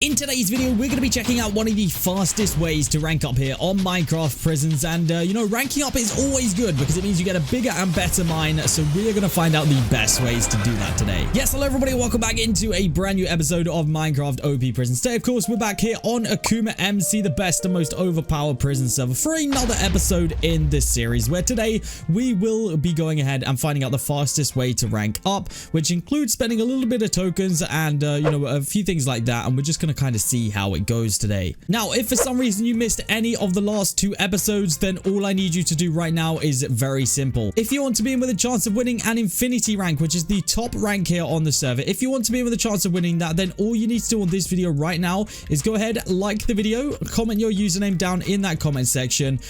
In today's video, we're going to be checking out one of the fastest ways to rank up here on Minecraft prisons. And, ranking up is always good because it means you get a bigger and better mine. So we're going to find out the best ways to do that today. Yes, hello everybody. Welcome back into a brand new episode of Minecraft OP Prisons. Today, of course, we're back here on AkumaMC, the best and most overpowered prison server, for another episode in this series, where today we will be going ahead and finding out the fastest way to rank up, which includes spending a little bit of tokens and, a few things like that. And we're just going to kind of see how it goes today. Now, if for some reason you missed any of the last two episodes, then all I need you to do right now is very simple. If you want to be in with a chance of winning an infinity rank, which is the top rank here on the server, if you want to be in with a chance of winning that, then all you need to do on this video right now is go ahead, like the video, comment your username down in that comment section,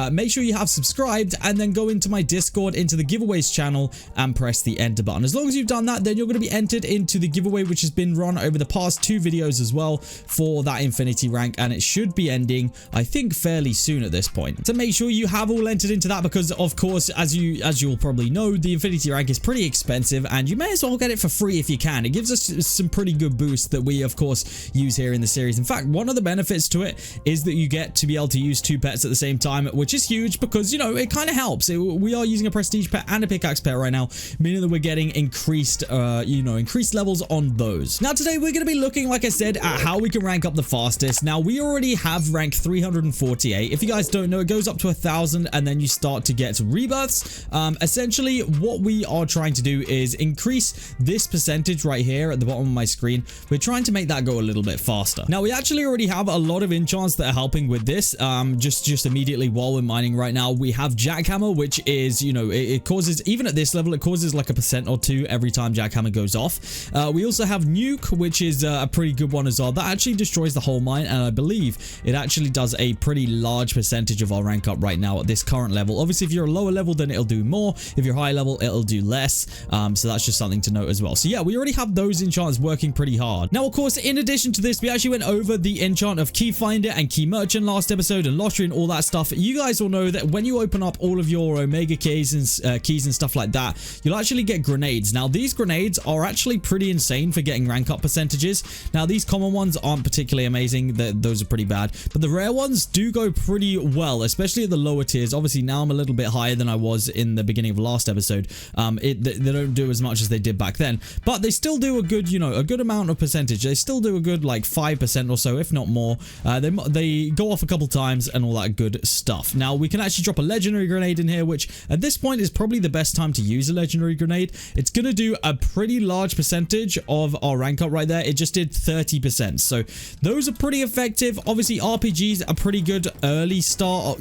make sure you have subscribed, and then go into my Discord, into the giveaways channel, and press the enter button. As long as you've done that, then you're going to be entered into the giveaway, which has been run over the past two videos as well, for that infinity rank, and it should be ending, I think, fairly soon at this point. So make sure you have all entered into that, because of course, as you'll probably know, the infinity rank is pretty expensive, and you may as well get it for free if you can. It gives us some pretty good boosts that we of course use here in the series. In fact, one of the benefits to it is that you get to be able to use two pets at the same time, which is huge because, it kind of helps. We are using a prestige pet and a pickaxe pet right now, meaning that we're getting increased levels on those. Now today we're going to be looking, like I said, at how we can rank up the fastest. Now we already have rank 348. If you guys don't know, it goes up to 1,000 and then you start to get rebirths. Essentially what we are trying to do is increase this percentage right here at the bottom of my screen. We're trying to make that go a little bit faster. Now we actually already have a lot of enchants that are helping with this. Just immediately while we're mining right now, we have jackhammer, which is, it causes, even at this level, it causes like 1% or 2% every time jackhammer goes off. We also have nuke, which is a pretty good one as well. That actually destroys the whole mine, and I believe it actually does a pretty large percentage of our rank up right now at this current level. Obviously, if you're a lower level, then it'll do more. If you're high level, it'll do less. So that's just something to note as well. So yeah, we already have those enchants working pretty hard. Now, of course, in addition to this, we actually went over the enchant of key finder and key merchant last episode, and lottery and all that stuff. You guys will know that when you open up all of your omega keys and stuff like that, you'll actually get grenades. Now, these grenades are actually pretty insane for getting rank up percentages. Now, these common ones aren't particularly amazing. Those are pretty bad, but the rare ones do go pretty well, especially at the lower tiers. Obviously now I'm a little bit higher than I was in the beginning of last episode. They don't do as much as they did back then, but they still do a good amount of percentage. They still do a good like 5% or so, if not more. They go off a couple times and all that good stuff. Now we can actually drop a legendary grenade in here, which at this point is probably the best time to use a legendary grenade. It's going to do a pretty large percentage of our rank up right there. It just did 30%, so those are pretty effective. Obviously RPGs are pretty good early start,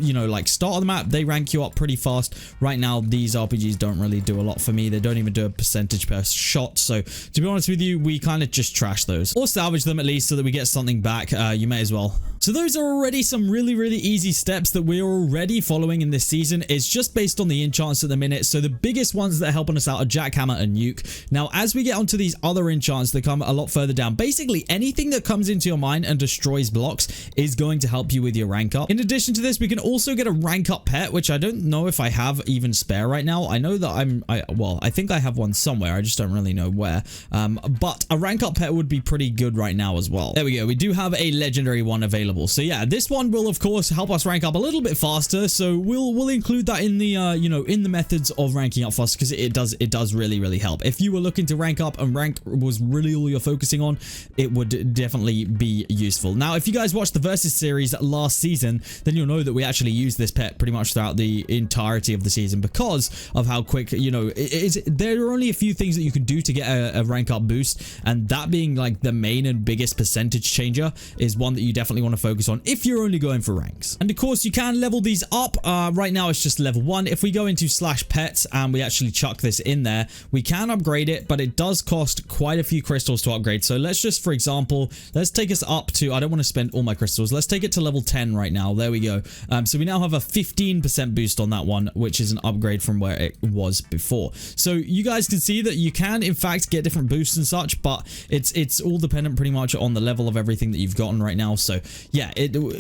start of the map. They rank you up pretty fast. Right now these RPGs don't really do a lot for me. They don't even do a percentage per shot, so to be honest with you, we kind of just trash those, or salvage them at least so that we get something back. You may as well. So those are already some really easy steps that we're already following in this season. It's just based on the enchants at the minute. So the biggest ones that are helping us out are jackhammer and nuke. Now as we get onto these other enchants that come a lot further down, basically anything that comes into your mine and destroys blocks is going to help you with your rank up. In addition to this, we can also get a rank up pet, which I don't know if I have even spare right now. I know that I think I have one somewhere. I just don't really know where. But a rank up pet would be pretty good right now as well. There we go. We do have a legendary one available. So yeah, this one will of course help us rank up a little bit faster. So we'll include that in the in the methods of ranking up faster, because it does really help. If you were looking to rank up and rank was really all you're focusing on, it would definitely be useful. Now, if you guys watched the Versus series last season, then you'll know that we actually use this pet pretty much throughout the entirety of the season because of how quick, there are only a few things that you can do to get a rank up boost, and that being like the main and biggest percentage changer is one that you definitely want to focus on if you're only going for ranks. And of course, you can level these up. Right now, it's just level 1. If we go into /pets and we actually chuck this in there, we can upgrade it, but it does cost quite a few crystals to upgrade. So let's just, for example, let's take us up to, I don't want to spend all my crystals. Let's take it to level 10 right now. There we go. So we now have a 15% boost on that one, which is an upgrade from where it was before. So you guys can see that you can, in fact, get different boosts and such, but it's all dependent pretty much on the level of everything that you've gotten right now. So yeah,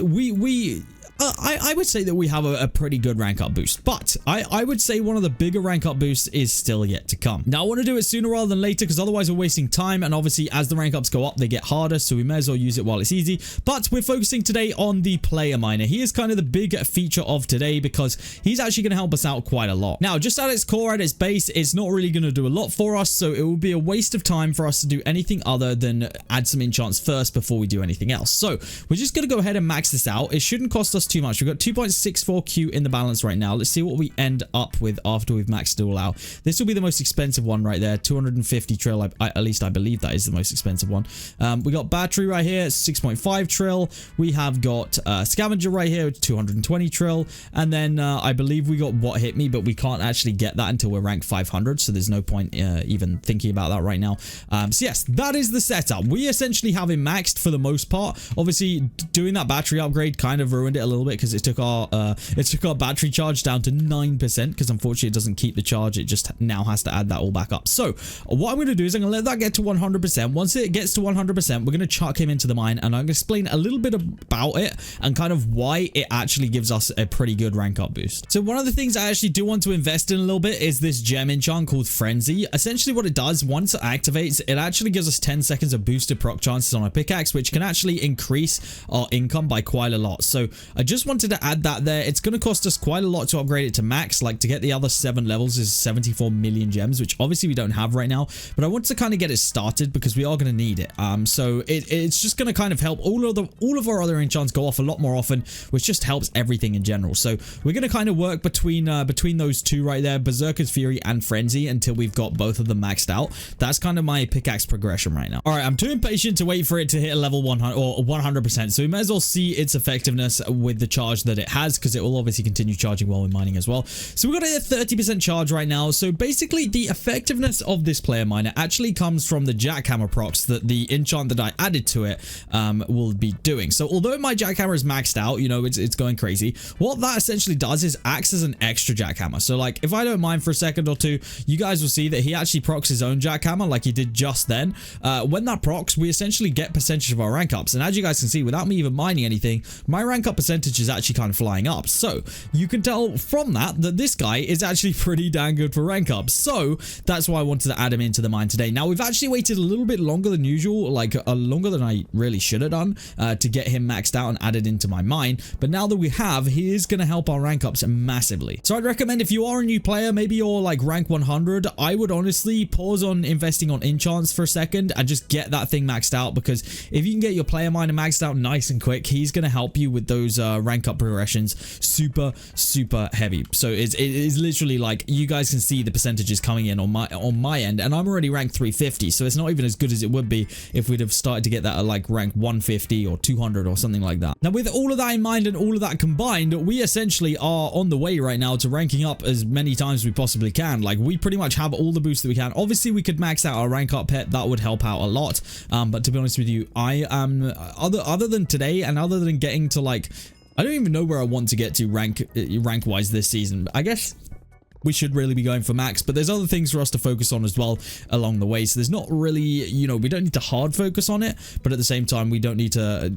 we I would say that we have a pretty good rank up boost, but I would say one of the bigger rank up boosts is still yet to come. Now, I want to do it sooner rather than later because otherwise we're wasting time, and obviously as the rank ups go up, they get harder, so we may as well use it while it's easy. But we're focusing today on the player miner. He is kind of the big feature of today because he's actually going to help us out quite a lot. Now, just at its core, at its base, it's not really going to do a lot for us, so it will be a waste of time for us to do anything other than add some enchants first before we do anything else. So we're just going to go ahead and max this out. It shouldn't cost us too much. We've got 2.64Q in the balance right now. Let's see what we end up with after we've maxed it all out. This will be the most expensive one right there, 250 trill. At least I believe that is the most expensive one. We got battery right here, 6.5 trill. We have got scavenger right here, 220 trill. And then I believe we got what hit me, but we can't actually get that until we're rank 500. So there's no point even thinking about that right now. So yes, that is the setup. We essentially have him maxed for the most part. Obviously, doing that battery upgrade kind of ruined it a little bit because it took our battery charge down to 9% because unfortunately it doesn't keep the charge. It just now has to add that all back up. So what I'm going to do is I'm going to let that get to 100%. Once it gets to 100%, we're going to chuck him into the mine, and I'm going to explain a little bit about it and kind of why it actually gives us a pretty good rank up boost. So one of the things I actually do want to invest in a little bit is this gem enchant called Frenzy. Essentially what it does, once it activates, it actually gives us 10 seconds of boosted proc chances on our pickaxe, which can actually increase our income by quite a lot. So I just wanted to add that there. It's going to cost us quite a lot to upgrade it to max. Like, to get the other 7 levels is 74 million gems, which obviously we don't have right now, but I want to kind of get it started because we are going to need it. So it's just going to kind of help all of our other enchants go off a lot more often, which just helps everything in general. So we're going to kind of work between those two right there, Berserker's Fury and Frenzy, until we've got both of them maxed out. That's kind of my pickaxe progression right now. All right, I'm too impatient to wait for it to hit a level 100 or 100%, so we may as well see its effectiveness with the charge that it has, because it will obviously continue charging while we're mining as well. So we've got a 30% charge right now. So basically the effectiveness of this player miner actually comes from the jackhammer procs that the enchant that I added to it will be doing. So although my jackhammer is maxed out, you know, it's going crazy, what that essentially does is acts as an extra jackhammer. So like, if I don't mine for a second or two, you guys will see that he actually procs his own jackhammer like he did just then. When that procs, we essentially get percentage of our rank ups, and as you guys can see, without me even mining anything, my rank up percentage is actually kind of flying up. So you can tell from that this guy is actually pretty dang good for rank ups. So that's why I wanted to add him into the mine today. Now we've actually waited a little bit longer than usual, like longer than I really should have done, to get him maxed out and added into my mine. But now that we have, he is going to help our rank ups massively. So I'd recommend, if you are a new player, maybe you're like rank 100, I would honestly pause on investing on enchants for a second and just get that thing maxed out, because if you can get your player miner maxed out nice and quick, he's going to help you with those rank up progressions super heavy. So it is literally like, you guys can see the percentages coming in on my end, and I'm already ranked 350, so it's not even as good as it would be if we'd have started to get that at like rank 150 or 200 or something like that. Now with all of that in mind and all of that combined, we essentially are on the way right now to ranking up as many times as we possibly can. Like, we pretty much have all the boosts that we can. Obviously we could max out our rank up pet, that would help out a lot, but to be honest with you, I am other than today, and other than getting to like, I don't even know where I want to get to rank wise this season. I guess we should really be going for max, but there's other things for us to focus on as well along the way. So there's not really, you know, we don't need to hard focus on it, but at the same time we don't need to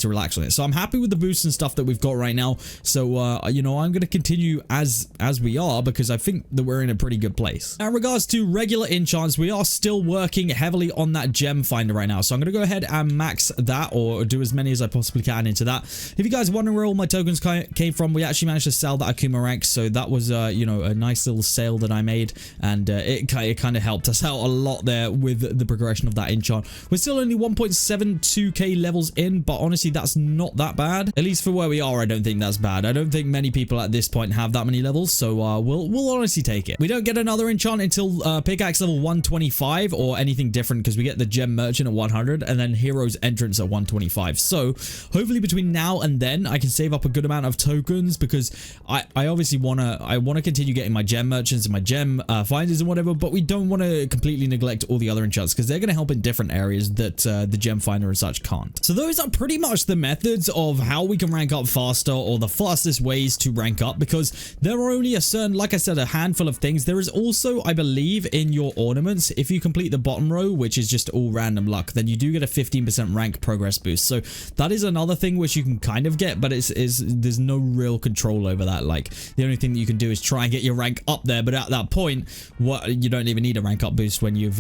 relax on it. So I'm happy with the boosts and stuff that we've got right now. So you know, I'm going to continue as we are, because I think that we're in a pretty good place. Now in regards to regular enchants, we are still working heavily on that gem finder right now. So I'm going to go ahead and max that, or do as many as I possibly can into that. If you guys are wondering where all my tokens came from, we actually managed to sell that Akuma rank. So that was you know, a nice little sale that I made, and it kind of helped us out a lot there with the progression of that enchant. We're still only 1.72k levels in, but honestly that's not that bad. At least for where we are, I don't think that's bad. I don't think many people at this point have that many levels, so we'll honestly take it. We don't get another enchant until pickaxe level 125 or anything different, because we get the gem merchant at 100 and then hero's entrance at 125. So hopefully between now and then I can save up a good amount of tokens, because I obviously want to continue getting my gem merchants and my gem finders and whatever, but we don't want to completely neglect all the other enchants because they're going to help in different areas that the gem finder and such can't. So those are pretty much the methods of how we can rank up faster, or the fastest ways to rank up, because there are only a certain, like I said, a handful of things. There is also, I believe, in your ornaments, if you complete the bottom row, which is just all random luck, then you do get a 15% rank progress boost. So that is another thing which you can kind of get, but there's no real control over that. Like, the only thing that you can do is try and get your rank up there, but at that point, you don't even need a rank up boost when you've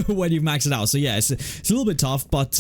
when you've maxed it out. So yeah, it's a little bit tough, but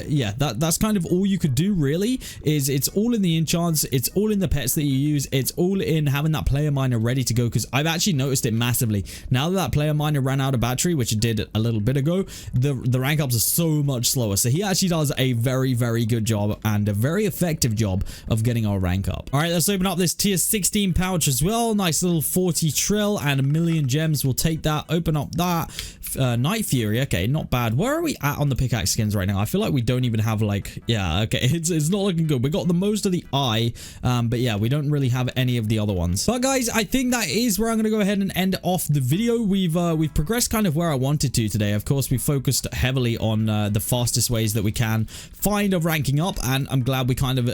yeah, that's kind of all you could do really. Is it's all in the enchants, it's all in the pets that you use, it's all in having that player miner ready to go, because I've actually noticed it massively. Now that player miner ran out of battery, which it did a little bit ago, the rank ups are so much slower. So he actually does a very, very good job and a very effective job of getting our rank up. All right, let's open up this tier 16 pouch as well. Nice little 40 trill and a million gems. We'll take that. Open up that. Night Fury, okay, not bad. Where are we at on the pickaxe skins right now? I feel like we don't even have, like, yeah, okay, it's not looking good. We got the most of the eye, but yeah, we don't really have any of the other ones. But guys, I think that is where I'm gonna go ahead and end off the video. We've progressed kind of where I wanted to today. Of course, we focused heavily on the fastest ways that we can find of ranking up, and I'm glad we kind of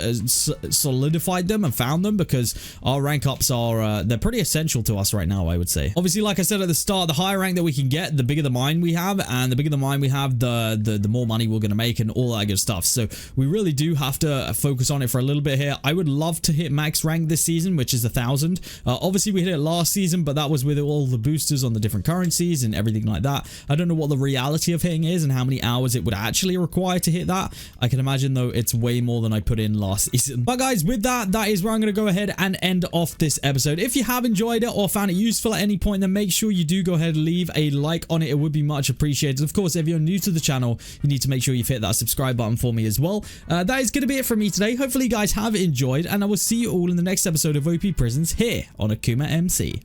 solidified them and found them, because our rank ups are they're pretty essential to us right now, I would say. Obviously, like I said at the start, the higher rank that we can get, the bigger the mine we have, and the bigger the mine we have, the more money we're going to make and all that good stuff. So we really do have to focus on it for a little bit here. I would love to hit max rank this season, which is 1,000. Obviously we hit it last season, but that was with all the boosters on the different currencies and everything like that. I don't know what the reality of hitting is and how many hours it would actually require to hit that. I can imagine though it's way more than I put in last season. But guys, with that is where I'm going to go ahead and end off this episode. If you have enjoyed it or found it useful at any point, then make sure you do go ahead and leave a like on it. It would be much appreciated. Of course, if you're new to the channel, you need to make sure you've hit that subscribe button for me as well. That is going to be it from me today. Hopefully you guys have enjoyed, and I will see you all in the next episode of OP Prisons here on AkumaMC.